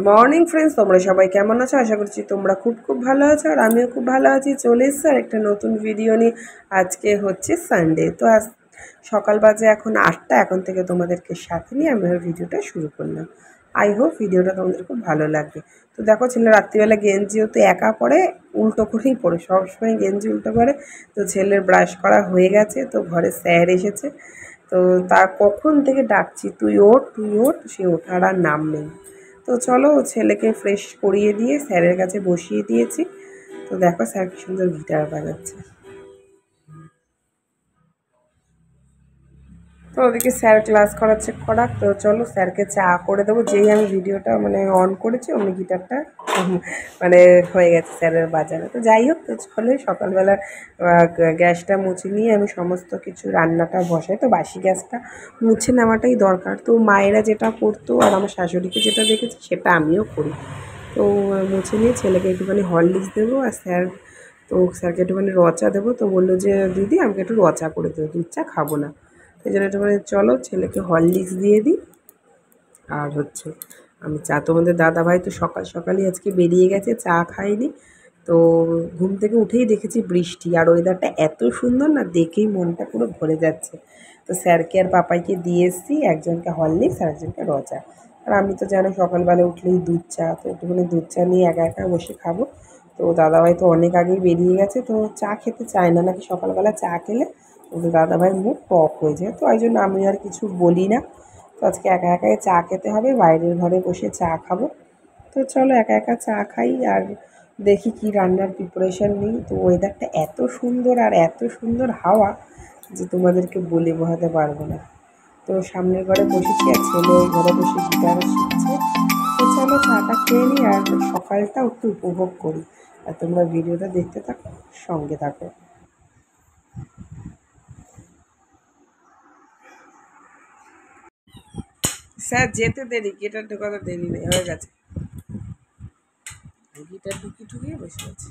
Morning friends, তোমরা সবাই কেমন আছো? আশা করছি তোমরা খুব ভালো আছো, আর আমিও খুব ভালো আছি। চলে এসছি আর একটা নতুন ভিডিও নিয়ে। আজকে হচ্ছে সানডে, তো আজ সকাল বাজে এখন 8টা। এখন থেকে তোমাদেরকে সাথে নিয়ে আমি ওই ভিডিওটা শুরু করলাম। আই হোপ ভিডিওটা তোমাদের খুব ভালো লাগবে। তো দেখো, ছেলে রাত্রিবেলা গেঞ্জিও তো একা পরে, উল্টো করেই পরে, সবসময় গেঞ্জি উল্টো করে। তো ছেলের ব্রাশ করা হয়ে গেছে, তো ঘরে স্যার এসেছে। তো তা কখন থেকে ডাকছি, তুই ওঠ তুই ওঠ, সে ওঠার আর নাম নেই। তো চলো, ছেলেকে ফ্রেশ করিয়ে দিয়ে স্যারের কাছে বসিয়ে দিয়েছি। তো দেখো স্যার কি সুন্দর গিটার বাজাচ্ছে। তো ওদিকে স্যার ক্লাস করাচ্ছে করাক। তো চলো স্যারকে চা করে দেবো। যেই আমি ভিডিওটা অন করেছি অমনি গিটারটা মানে হয়ে গেছে স্যারের বাজানো। তো যাই হোক, তো চলে সকালবেলা গ্যাসটা মুছে নিয়ে আমি সমস্ত কিছু রান্নাটা বসাই। তো বাসি গ্যাসটা মুছে নেওয়াটাই দরকার। তো মায়েরা যেটা করতো আর আমার শাশুড়িকে যেটা দেখেছি সেটা আমিও করি। তো মুছে নিয়ে ছেলেকে একটুখানি হরলিক্স দেবো, আর স্যারকে একটুখানি রচা দেবো। তো বললো যে দিদি আমাকে একটু রচা করে দেবো, দুধ চা খাবো না। সেই জন্য একটুখানি চলো ছেলেকে হরলিক্স দিয়ে দিই। আর হচ্ছে আমি চা, তোমাদের দাদাভাই তো সকাল সকালই আজকে বেরিয়ে গেছে, চা খাইনি। তো ঘুম থেকে উঠেই দেখেছি বৃষ্টি, আর ওয়েদারটা এত সুন্দর না, দেখেই মনটা পুরো ভরে যাচ্ছে। তো স্যারকে আর পাপাইকে দিয়ে এসেছি, একজনকে হরলিক্স আর একজনকে রচা। আর আমি তো জানো সকালবেলা উঠলেই দুধ চা, তো একটুখানি দুধ চা নিয়ে একা একা বসে খাবো। তো দাদাভাই তো অনেক আগেই বেরিয়ে গেছে, তো চা খেতে চায় না, নাকি সকালবেলা চা খেলে ওদের দাদাভাইয়ের মুখ টক হয়ে যায়। তো ওই জন্য আমি আর কিছু বলি না। তো আজকে একা একাই চা খেতে হবে, বাইরের ঘরে বসে চা খাবো। তো চলো একা একা চা খাই, আর দেখি কি রান্নার প্রিপারেশান নিই। তো ওয়েদারটা এত সুন্দর আর এত সুন্দর হাওয়া যে তোমাদেরকে বলে বোঝাতে পারবো না। তো সামনের ঘরে বসেছি, আর ছেলে ওই ঘরে বসে গিটার শিখছে। তো চলো চাটা খেয়ে নিই, আর সকালটাও একটু উপভোগ করি। আর তোমরা ভিডিওটা দেখতে থাকো, সঙ্গে থাকো। স্যার যেতে দেরি, গিটার ঢোকাতে দেরি নেই, হয়ে গেছে। গিটার ঢুকিয়ে বসে আছে।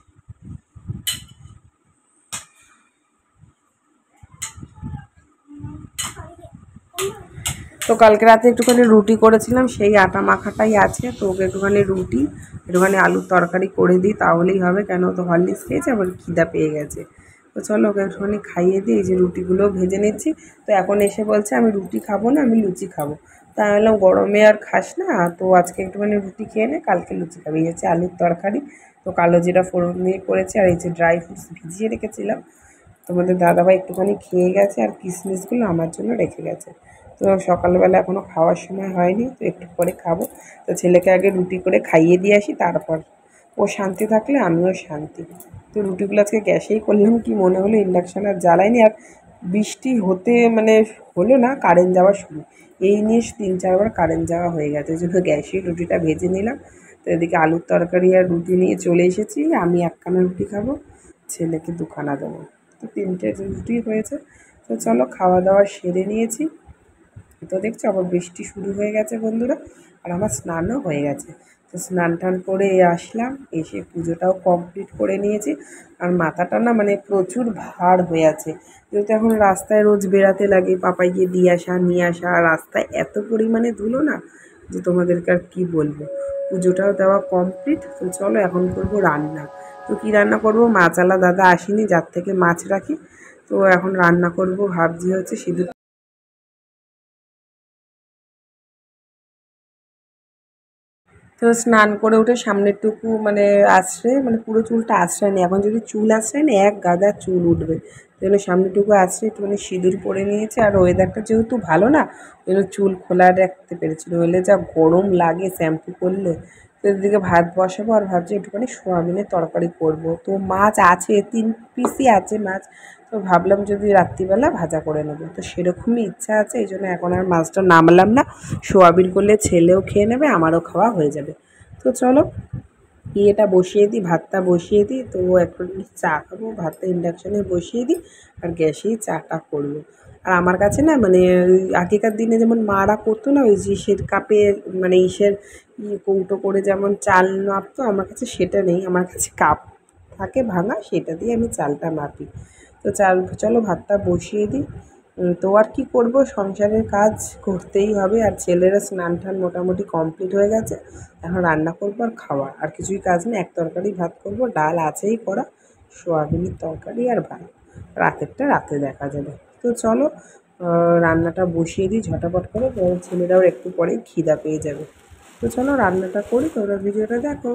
তো কালকে রাতে একটুখানি রুটি করেছিলাম, সেই আটা মাখাটাই আছে। তো ওকে একটুখানি রুটি, একটুখানি আলুর তরকারি করে দিই, তাহলেই হবে। কেন তো হরলিক্স খেয়েছে, আবার খিদা পেয়ে গেছে। তো চলো ওকে একটুখানি খাইয়ে দিই। এই যে রুটিগুলো ভেজে নিচ্ছি। তো এখন এসে বলছে আমি রুটি খাবো না, আমি লুচি খাবো। তা আমি বললাম গরমে আর খাস না, তো আজকে একটুখানি রুটি খেয়ে নে, কালকে লুচি খাবি। এই হচ্ছে আলুর তরকারি। তো কালো জিরা ফোড়ন দিয়ে করেছি, আর এই যে ড্রাই ফ্রুটস ভিজিয়ে রেখেছিলাম, তোমাদের দাদাভাই একটুখানি খেয়ে গেছে, আর কিশমিশগুলো আমার জন্য রেখে গেছে। তো সকালবেলা এখনও খাওয়ার সময় হয়নি, তো একটু পরে খাবো। তো ছেলেকে আগে রুটি করে খাইয়ে দিয়ে আসি, তারপর ও শান্তি থাকলে আমিও শান্তি। তো রুটিগুলো আজকে গ্যাসেই করলাম, কি মনে হলো ইন্ডাকশান আর জ্বালাইনি। আর বৃষ্টি হতে হলো না, কারেন্ট যাওয়া শুরু। এই নিয়ে 3-4বার কারেন্ট যাওয়া হয়ে গেছে, ওই জন্য গ্যাসেই রুটিটা ভেজে নিলাম। তো এদিকে আলুর তরকারি আর রুটি নিয়ে চলে এসেছি। আমি একখানা রুটি খাবো, ছেলেকে দুখানা দেবো। তো 3টে রুটি হয়েছে। তো চলো খাওয়া দাওয়া সেরে নিয়েছি। তো দেখছো আবার বৃষ্টি শুরু হয়ে গেছে বন্ধুরা, আর আমার স্নানও হয়ে গেছে। তো স্নান টান করে আসলাম, এসে পুজোটাও কমপ্লিট করে নিয়েছি। আর মাথাটা না প্রচুর ভার হয়ে আছে, যেহেতু এখন রাস্তায় রোজ বেড়াতে লাগে, পাপাইকে দিয়ে আসা নিয়ে আসা, আর রাস্তায় এত পরিমাণে ধুলো না, যে তোমাদেরকে আর কী বলবো। পুজোটাও দেওয়া কমপ্লিট। তো চলো এখন করবো রান্না। তো কী রান্না করবো, মাছালা দাদা আসেনি, যার থেকে মাছ রাখি। তো এখন রান্না করব ভাবছি হচ্ছে সিঁদুর। তো স্নান করে উঠে সামনেরটুকু আশ্রয়, পুরো চুলটা আশ্রয় নেই। এখন যদি চুল আশ্রয় নেই, এক গাদা চুল উঠবে। ওই জন্য সামনেটুকু আশ্রয় একটুখানি সিঁদুর পরে নিয়েছে। আর ওয়েদারটা যেহেতু ভালো না, ওই জন্য চুল খোলা রাখতে পেরেছিল, নইলে যা গরম লাগে শ্যাম্পু করলে। তো এদিকে ভাত বসাবো, আর ভাবছি একটুখানি সোয়াবিনের তরকারি করব। তো মাছ আছে, 3 পিসই আছে মাছ। তো ভাবলাম যদি রাত্রিবেলা ভাজা করে নেবো, তো সেরকমই ইচ্ছা আছে। এই জন্য এখন আর মাছটা নামলাম না। সোয়াবিন করলে ছেলেও খেয়ে নেবে, আমারও খাওয়া হয়ে যাবে। তো চলো ইয়েটা বসিয়ে দিই, ভাতটা বসিয়ে দিই। তো এখন চা খাবো, ভাতটা ইন্ডাকশানে বসিয়ে দিই, আর গ্যাসেই চাটা করবো। আর আমার কাছে না ওই আগেকার দিনে যেমন মারা করতো না, ওই যে ইসের কাপে, ইসের কৌটো করে যেমন চাল মাপতো, আমার কাছে সেটা নেই। আমার কাছে কাপ থাকে ভাঙা, সেটা দিয়ে আমি চালটা মাপি। তো চলো ভাতটা বসিয়ে দিই। তো আর কি করব, সংসারের কাজ করতেই হবে। আর ছেলেরা স্নান টান মোটামুটি কমপ্লিট হয়ে গেছে, এখন রান্না করবো আর খাওয়া, আর কিছুই কাজ নেই। এক তরকারি ভাত করব, ডাল আছেই করা, সোয়াবিনের তরকারি আর ভাত, রাতেরটা রাতে দেখা যাবে। তো চলো রান্নাটা বসিয়ে দিই ঝটাপট করে, ছেলেরাও একটু পরেই খিদা পেয়ে যাবে। তো চলো রান্নাটা করি, তোমরা ভিডিওটা দেখো।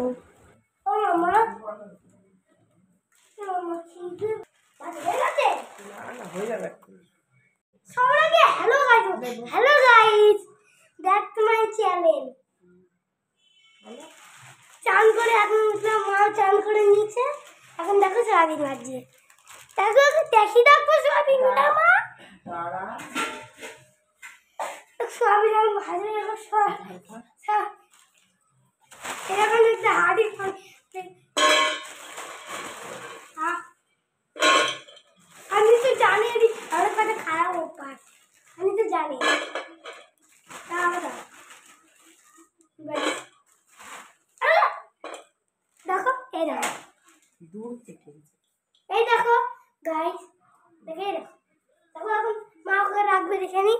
হয়ে যাবে। সবার আগে hello guys, hello guys, back to my channel. চান করে এখন উঠলাম, মা চান করে নিয়েছে, এখন দেখো সোয়াবিন ভাজছে। দেখো দেখি দেখো সোয়াবিনটা মা, সোয়াবিন এখন ভাজে। এরকম একটা হাড়ি আমি তো জানি আমার কাছে খারাপ অভ্যাস, আমি তো জানি। দেখো এই দেখো দূর থেকে এই দেখো গাইস, দেখে দেখো দেখো এখন মা ওকে রাখবে, দেখে নি।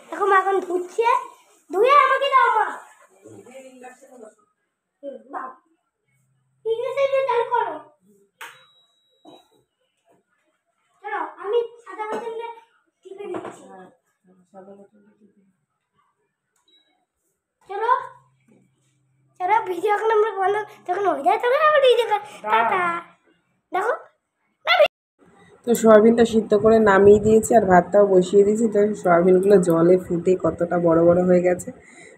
দেখো মা এখন ধুচ্ছে, ধুয়ে আমাকে দাও মা। দাও ইংলিশে দিয়ে চালু করো। চলো আমি সাদা বোতলে টিপে দিচ্ছি। চলো চলো ভিডিও এখন আমরা বন্ধ যখন হয়ে যায় তখন আবার ভিডিও টাটা। দেখো তো সয়াবিনটা সিদ্ধ করে নামিয়ে দিয়েছি, আর ভাতটাও বসিয়ে দিয়েছি। তো সয়াবিনগুলো জলে ফুটে কতটা বড় বড় হয়ে গেছে।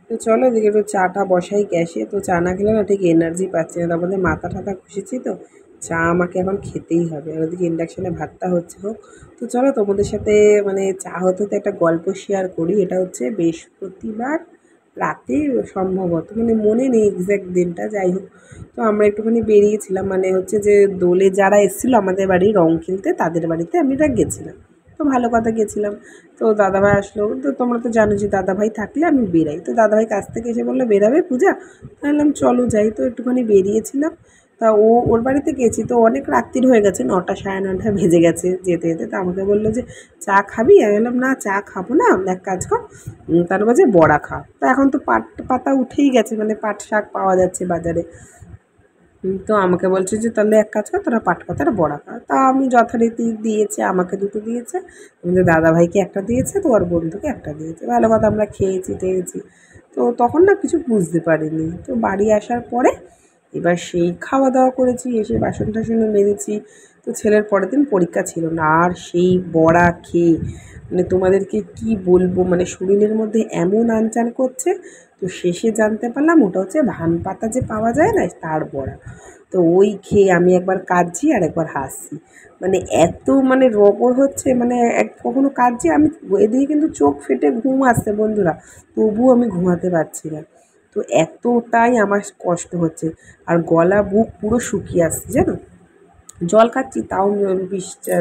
তো চলো এদিকে একটু চাটা বসাই গ্যাসে। তো চা না খেলে না ঠিক এনার্জি পাচ্ছি না, তার মধ্যে মাথা ঠাতা ঘুষেছি, তো চা আমাকে এখন খেতেই হবে। আর ওদিকে ইন্ডাকশানে ভাতটা হচ্ছে হোক। তো চলো তোমাদের সাথে মানে চা হতে হতে একটা গল্প শেয়ার করি। এটা হচ্ছে বৃহস্পতিবার রাতে সম্ভবত, মানে মনে নেই এক্স্যাক্ট দিনটা, যাই হোক। তো আমরা একটুখানি বেরিয়েছিলাম, মানে হচ্ছে যে দোলে যারা এসেছিলো আমাদের বাড়ি রং খেলতে, তাদের বাড়িতে আমরা গেছিলাম। তো ভালো কথা গেছিলাম। তো দাদাভাই আসলো, তো তোমরা তো জানো যে দাদাভাই থাকলে আমি বেরাই। তো দাদাভাই কাছ থেকে এসে বললো বেরাবে পূজা, বললাম চলো যাই। তো একটুখানি বেরিয়েছিলাম। তা ওর বাড়িতে গেছি, তো অনেক রাত্রির হয়ে গেছে, 9টা সাড়ে 9টা বেজে গেছে যেতে যেতে। তো আমাকে বললো যে চা খাবি? আমি বললাম না চা খাবো না, এক কাজ কর তার মাঝে বড়া খা। তো এখন তো পাট পাতা উঠেই গেছে, মানে পাট শাক পাওয়া যাচ্ছে বাজারে। তো আমাকে বলছে যে তাহলে এক কাজ কর, তোরা পাট পাতার বড়া খা। তা আমি যথারীতি দিয়েছে, আমাকে দুটো দিয়েছে, আমাদের দাদাভাইকে একটা দিয়েছে, তো ওর বন্ধুকে একটা দিয়েছে। ভালো কথা আমরা খেয়েছি টেয়েছি। তো তখন না কিছু বুঝতে পারিনি। তো বাড়ি আসার পরে এবার সেই খাওয়া দাওয়া করেছি, এসে বাসন টাসনে মেজেছি। তো ছেলের পরের দিন পরীক্ষা ছিল না, আর সেই বড়া খেয়ে মানে তোমাদেরকে কি বলবো, মানে শরীরের মধ্যে এমন আনচান করছে। তো শেষে জানতে পারলাম ওটা হচ্ছে ভান পাতা যে পাওয়া যায় না, তার বড়া। তো ওই খেয়ে আমি একবার কাঁদছি আর একবার হাসছি, মানে এত মানে রগড় হচ্ছে, মানে কখনো কাঁদছি আমি, এদিকে কিন্তু চোখ ফেটে ঘুম আসছে বন্ধুরা, তবুও আমি ঘুমাতে পারছি না। তো এতটাই আমার কষ্ট হচ্ছে, আর গলা বুক পুরো শুকিয়ে আসছে জানো। জল খাচ্ছি তাও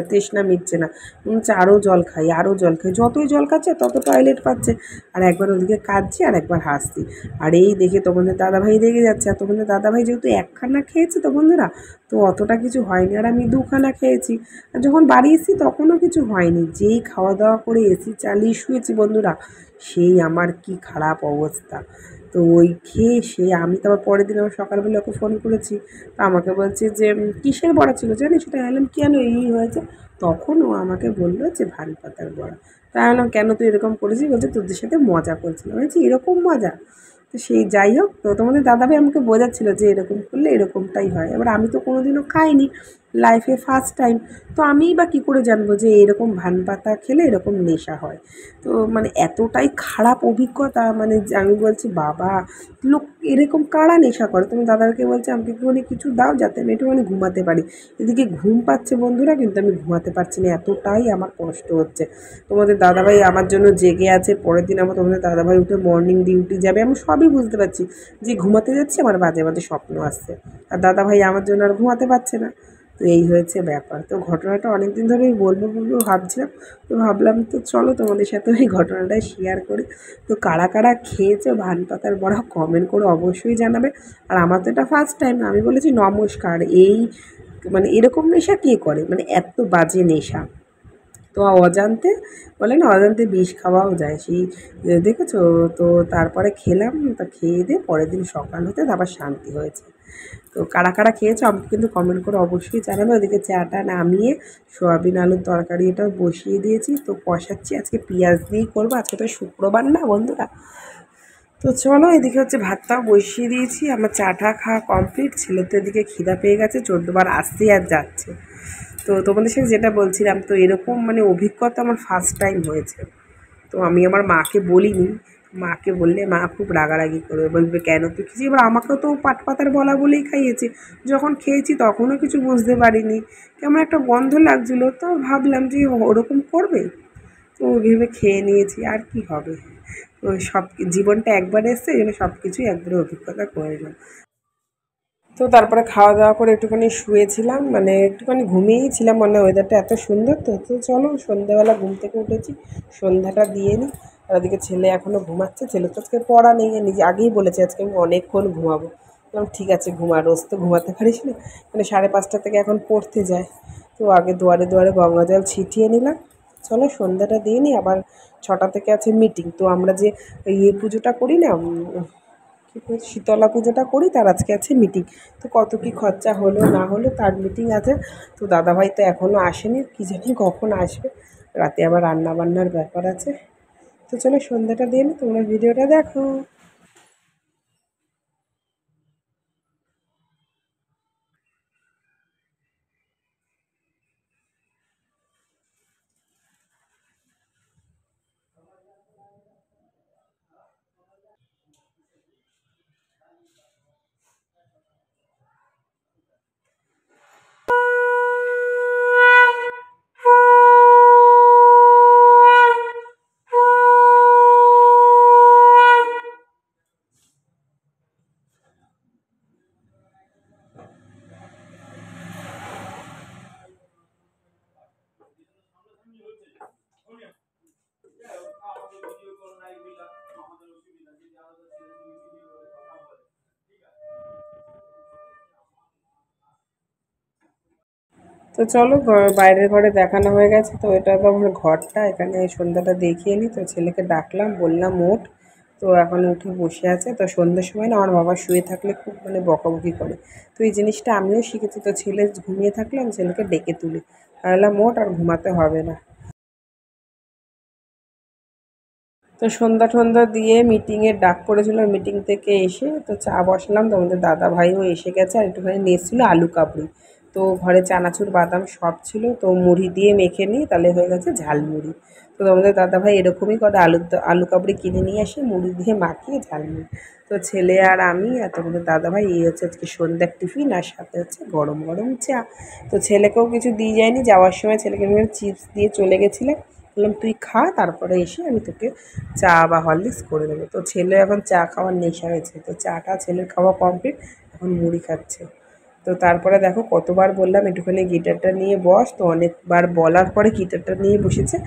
তৃষ্ণা মিটছে না, মনে হচ্ছে আরও জল খাই আরও জল খাই, যতই জল খাচ্ছে তত টয়লেট পাচ্ছে। আর একবার ওদিকে কাঁদছি আর একবার হাসছি। আর এই দেখে তোমাদের দাদাভাই রেগে যাচ্ছে, আর তোমাদের দাদাভাই যেহেতু একখানা খেয়েছে তো বন্ধুরা, তো অতটা কিছু হয়নি, আর আমি দুখানা খেয়েছি। আর যখন বাড়ি এসেছি তখনও কিছু হয়নি, যেই খাওয়া দাওয়া করে এসি চালিয়ে শুয়েছি বন্ধুরা, সেই আমার কি খারাপ অবস্থা। তো ওই খেয়ে সে আমি তো আবার পরের দিন আবার সকালবেলা ওকে ফোন করেছি। তা আমাকে বলছে যে কিসের বড়া ছিল জানিস, সেটা এলাম কেন এই হয়েছে। তখন ও আমাকে বললো যে ভান পাতার বড়া। তাই বললাম কেন তুই এরকম করেছিস, বলছে তোদের সাথে মজা করছিলাম। বলছি এরকম মজা? তো সেই যাই হোক, তো তোমাদের দাদাভাই আমাকে বোঝাচ্ছিলো যে এরকম করলে এরকমটাই হয়। এবার আমি তো কোনোদিনও খাইনি, লাইফে ফার্স্ট টাইম। তো আমিই বা কী করে জানবো যে এরকম ভান পাতা খেলে এরকম নেশা হয়। তো মানে এতটাই খারাপ অভিজ্ঞতা, মানে আমি বলছি বাবা, লোক এরকম কারা নেশা করে। তুমি দাদাকে বলছে আমাকে একটুখানি কিছু দাও যাতে আমি একটুখানি ঘুমাতে পারি। এদিকে ঘুম পাচ্ছে বন্ধুরা, কিন্তু আমি ঘুমাতে পারছি না, এতটাই আমার কষ্ট হচ্ছে। তোমাদের দাদাভাই আমার জন্য জেগে আছে, পরের দিন আমার তোমাদের দাদাভাই উঠে মর্নিং ডিউটি যাবে, আমি সবই বুঝতে পারছি। যে ঘুমাতে যাচ্ছি আমার বাজে বাজে স্বপ্ন আসছে, আর দাদাভাই আমার জন্য আর ঘুমাতে পারছে না। তো এই হয়েছে ব্যাপার। তো ঘটনাটা অনেক দিন ধরেই বলবো বলবো ভাবছিলাম, তো ভাবলাম তো চলো তোমাদের সাথে ওই ঘটনাটাই শেয়ার করি। তো কারা কারা খেয়েছো ভান পাতার বড়া কমেন্ট করে অবশ্যই জানাবে। আর আমার তো এটা ফার্স্ট টাইম, আমি বলেছি নমস্কার। এই মানে এরকম নেশা কে করে, মানে এত বাজে নেশা। তো অজান্তে বলে না, অজান্তে বিষ খাওয়াও যায়, সেই দেখেছো। তো তারপরে খেলাম, তা খেয়ে দিয়ে পরের দিন সকাল হতে আবার শান্তি হয়েছে। তো কারা কারা খেয়েছো আমাকে কিন্তু কমেন্ট করে অবশ্যই জানাবে। ওদিকে চাটা নামিয়ে সোয়াবিন আলুর তরকারি এটাও বসিয়ে দিয়েছি, তো কষাচ্ছি। আজকে পেঁয়াজ দিয়েই করবো, আজকে তো শুক্রবার না বন্ধুরা। তো চলো, এদিকে হচ্ছে ভাতটাও বসিয়ে দিয়েছি, আমার চাটা খাওয়া কমপ্লিট। ছেলে তো এদিকে খিদা পেয়ে গেছে, 14 বার আসতে আর যাচ্ছে। তো তোমাদের সাথে যেটা বলছিলাম, তো এরকম মানে অভিজ্ঞতা আমার ফার্স্ট টাইম হয়েছে। তো আমি আমার মাকে বলিনি, মাকে বললে মা খুব রাগারাগি করবে, বলবে কেন তুই খেয়েছি। এবার আমাকেও তো পাট পাতার বলা বলেই খাইয়েছে, যখন খেয়েছি তখনও কিছু বুঝতে পারিনি, কেমন একটা গন্ধ লাগছিলো, তো ভাবলাম যে ওরকম করবে। তো ভেবে খেয়ে নিয়েছি, আর কি হবে। তো সব জীবনটা একবার এসছে, এই জন্য সব কিছুই একবারে অভিজ্ঞতা করে নিলাম। তো তারপরে খাওয়া দাওয়া করে একটুখানি শুয়েছিলাম, মানে একটুখানি ঘুমিয়েই ছিলাম, মানে ওয়েদারটা এত সুন্দর। তো তো চলো সন্ধ্যাবেলা ঘুম থেকে উঠেছি, সন্ধ্যাটা দিয়ে নিই। আর ওদিকে ছেলে এখনও ঘুমাচ্ছে, ছেলে তো আজকে পড়া নেই, নিজে আগেই বলেছে আজকে আমি অনেকক্ষণ ঘুমাবো। বললাম ঠিক আছে ঘুমা, রোজ তো ঘুমাতে পারিস না, মানে 5:30 থেকে এখন পড়তে যায়। তো আগে দুয়ারে দুয়ারে গঙ্গা জল ছিটিয়ে নিলাম। চলো সন্ধ্যাটা দিয়ে নিই, আবার 6টা থেকে আছে মিটিং। তো আমরা যে পুজোটা করি না, কী করে শীতলা পুজোটা করি, তার আজকে আছে মিটিং। তো কত কী খরচা হলো না হলো তার মিটিং আছে। তো দাদাভাই তো এখনও আসেনি, কী জানি কখন আসবে। রাতে আবার রান্নাবান্নার ব্যাপার আছে। তো চলো সন্ধ্যাটা দিয়ে নিই, তোমরা ভিডিওটা দেখো। তো চলো বাইরের ঘরে দেখানো হয়ে গেছে, তো এটা তো আমার ঘরটা, এখানে সন্ধ্যাটা দেখিয়ে নিই। তো ছেলেকে ডাকলাম, বললাম ওঠ। তো এখন উঠে বসে আছে। তো সন্ধ্যের সময় না আমার বাবা শুয়ে থাকলে খুব মানে বকাবকি করে, তো এই জিনিসটা আমিও শিখেছি। তো ছেলে ঘুমিয়ে থাকলে আমি ছেলেকে ডেকে তুলি, বললাম ওঠ, আর ঘুমাতে হবে না। তো সন্ধ্যা টন্ধা দিয়ে মিটিংয়ের ডাক পড়েছিল, মিটিং থেকে এসে তো চা বসালাম। তো আমাদের দাদা ভাইও এসে গেছে, আর একটুখানি নিয়ে এসেছিলো আলু কাবলি। তো ঘরে চানাচুর বাদাম সব ছিল, তো মুড়ি দিয়ে মেখে নিই, তাহলে হয়ে গেছে ঝালমুড়ি। তো আমাদের দাদা ভাই এরকমই করে, আলু কাবলি কিনে নিয়ে আসে, মুড়ি দিয়ে মাখিয়ে ঝালমুড়ি। তো ছেলে আর আমি আর তোমাদের দাদা ভাই এই হচ্ছে আজকে সন্ধ্যার টিফিন, আর সাথে হচ্ছে গরম গরম চা। তো ছেলেকেও কিছু দিয়ে যায়নি, যাওয়ার সময় ছেলেকে চিপস দিয়ে চলে গেছিলাম, বললাম তুই খা, তারপরে এসে আমি তোকে চা বা হরলিক্স করে দেবো। তো ছেলে এখন চা খাওয়ার নেশা হয়েছে, তো চাটা ছেলের খাওয়া কমপ্লিট, এখন মুড়ি খাচ্ছে। তো তারপরে দেখো কতবার বললাম একটুখানি গিটারটা নিয়ে বস, তো অনেকবার বলার পরে গিটারটা নিয়ে বসেছে।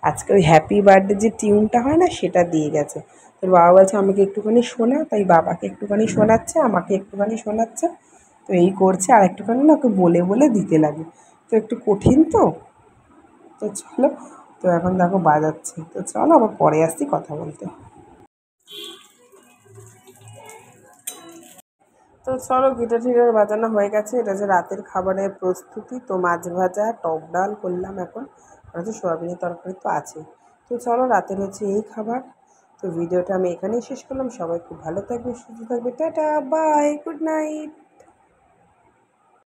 আজকে ওই হ্যাপি বার্থডে যে টিউনটা হয় না, সেটা দিয়ে গেছে। তোর বাবা বলছে আমাকে একটুখানি শোনা, তাই বাবাকে একটুখানি শোনাচ্ছে, আমাকে একটুখানি শোনাচ্ছে। তো এই করছে, আর একটুখানি না ওকে বলে বলে দিতে লাগে, তো একটু কঠিন তো। তো চলো, তো এখন দেখো বাজাচ্ছে। তো চলো আবার পরে আসছি কথা বলতে। তো চলো গিটার টিটার বাজানো হয়ে গেছে, এটা যে রাতের খাবারের প্রস্তুতি। তো মাছ ভাজা টক ডাল করলাম এখন, আর হচ্ছে সোয়াবিনের তরকারি তো আছে। তো চলো রাতের হচ্ছে এই খাবার। তো ভিডিওটা আমি এখানেই শেষ করলাম। সবাই খুব ভালো থাকবে, সুস্থ থাকবে, টাটা বাই, গুড নাইট।